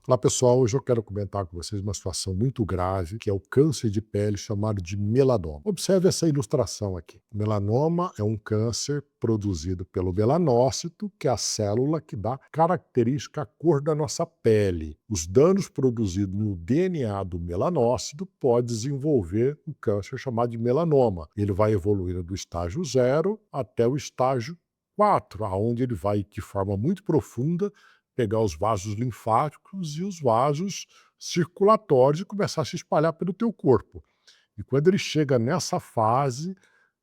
Olá pessoal, hoje eu quero comentar com vocês uma situação muito grave, que é o câncer de pele chamado de melanoma. Observe essa ilustração aqui. O melanoma é um câncer produzido pelo melanócito, que é a célula que dá característica à cor da nossa pele. Os danos produzidos no DNA do melanócito podem desenvolver um câncer chamado de melanoma. Ele vai evoluindo do estágio 0 até o estágio 4, aonde ele vai, de forma muito profunda, pegar os vasos linfáticos e os vasos circulatórios e começar a se espalhar pelo teu corpo. E quando ele chega nessa fase,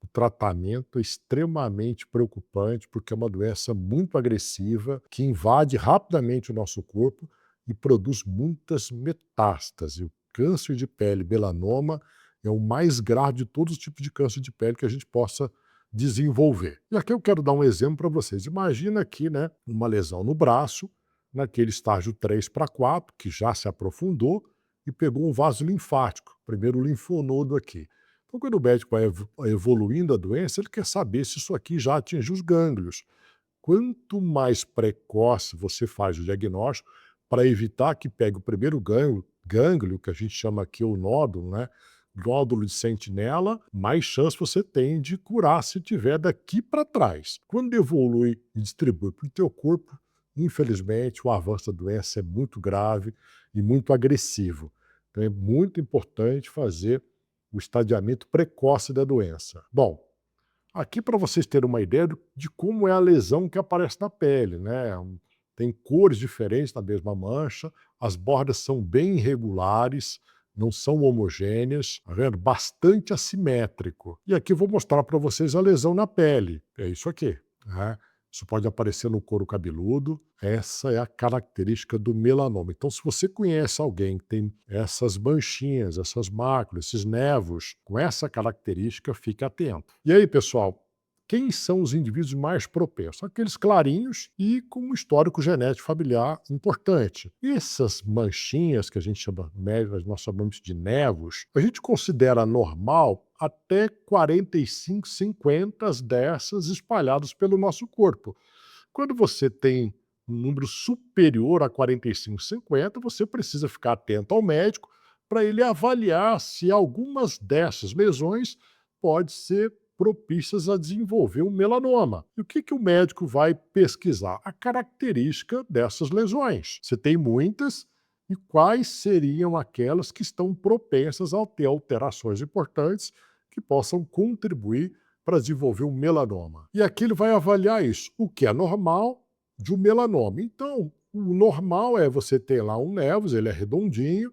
o tratamento é extremamente preocupante, porque é uma doença muito agressiva que invade rapidamente o nosso corpo e produz muitas metástases. O câncer de pele, melanoma, é o mais grave de todos os tipos de câncer de pele que a gente possa desenvolver. E aqui eu quero dar um exemplo para vocês. Imagina aqui, né, uma lesão no braço, naquele estágio 3 para 4, que já se aprofundou, e pegou um vaso linfático, primeiro o linfonodo aqui. Então, quando o médico vai evoluindo a doença, ele quer saber se isso aqui já atingiu os gânglios. Quanto mais precoce você faz o diagnóstico, para evitar que pegue o primeiro gânglio, que a gente chama aqui o nódulo, né? Nódulo de sentinela, mais chance você tem de curar se tiver daqui para trás. Quando evolui e distribui para o teu corpo, infelizmente o avanço da doença é muito grave e muito agressivo. Então é muito importante fazer o estadiamento precoce da doença. Bom, aqui para vocês terem uma ideia de como é a lesão que aparece na pele, né? Tem cores diferentes na mesma mancha, as bordas são bem irregulares, não são homogêneas, tá vendo? Bastante assimétrico. E aqui eu vou mostrar para vocês a lesão na pele. É isso aqui, né? Isso pode aparecer no couro cabeludo. Essa é a característica do melanoma. Então, se você conhece alguém que tem essas manchinhas, essas máculas, esses nevos, com essa característica, fique atento. E aí, pessoal, quem são os indivíduos mais propensos? Aqueles clarinhos e com um histórico genético familiar importante. E essas manchinhas, que a gente chama, nós chamamos de nevos, a gente considera normal até 45, 50 dessas espalhadas pelo nosso corpo. Quando você tem um número superior a 45, 50, você precisa ficar atento ao médico para ele avaliar se algumas dessas lesões podem ser propícias a desenvolver um melanoma. E o que o médico vai pesquisar? A característica dessas lesões. Você tem muitas, e quais seriam aquelas que estão propensas a ter alterações importantes que possam contribuir para desenvolver um melanoma. E aqui ele vai avaliar isso, o que é normal de um melanoma. Então, o normal é você ter lá um névus, ele é redondinho,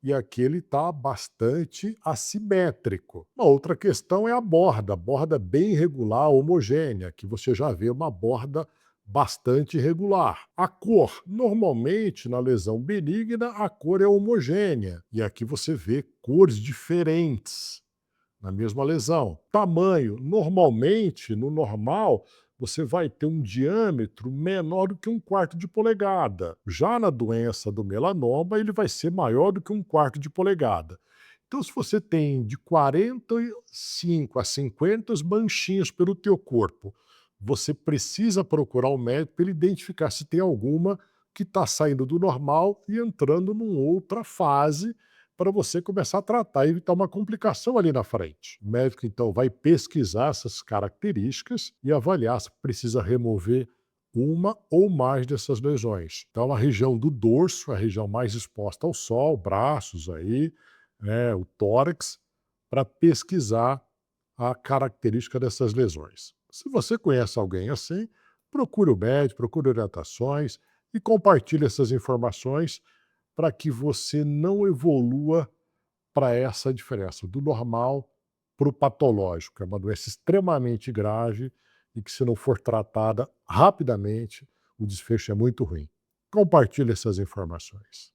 e aqui ele está bastante assimétrico. Uma outra questão é a borda bem irregular, homogênea, que você já vê uma borda bastante irregular. A cor, normalmente na lesão benigna, a cor é homogênea, e aqui você vê cores diferentes na mesma lesão. Tamanho, normalmente, no normal, você vai ter um diâmetro menor do que 1/4 de polegada. Já na doença do melanoma, ele vai ser maior do que 1/4 de polegada. Então, se você tem de 45 a 50 manchinhas pelo teu corpo, você precisa procurar o médico para ele identificar se tem alguma que está saindo do normal e entrando numa outra fase para você começar a tratar e evitar uma complicação ali na frente. O médico, então, vai pesquisar essas características e avaliar se precisa remover uma ou mais dessas lesões. Então, a região do dorso, a região mais exposta ao sol, braços aí, né, o tórax, para pesquisar a característica dessas lesões. Se você conhece alguém assim, procure o médico, procure orientações e compartilhe essas informações para que você não evolua para essa diferença do normal para o patológico. É uma doença extremamente grave e que, se não for tratada rapidamente, o desfecho é muito ruim. Compartilhe essas informações.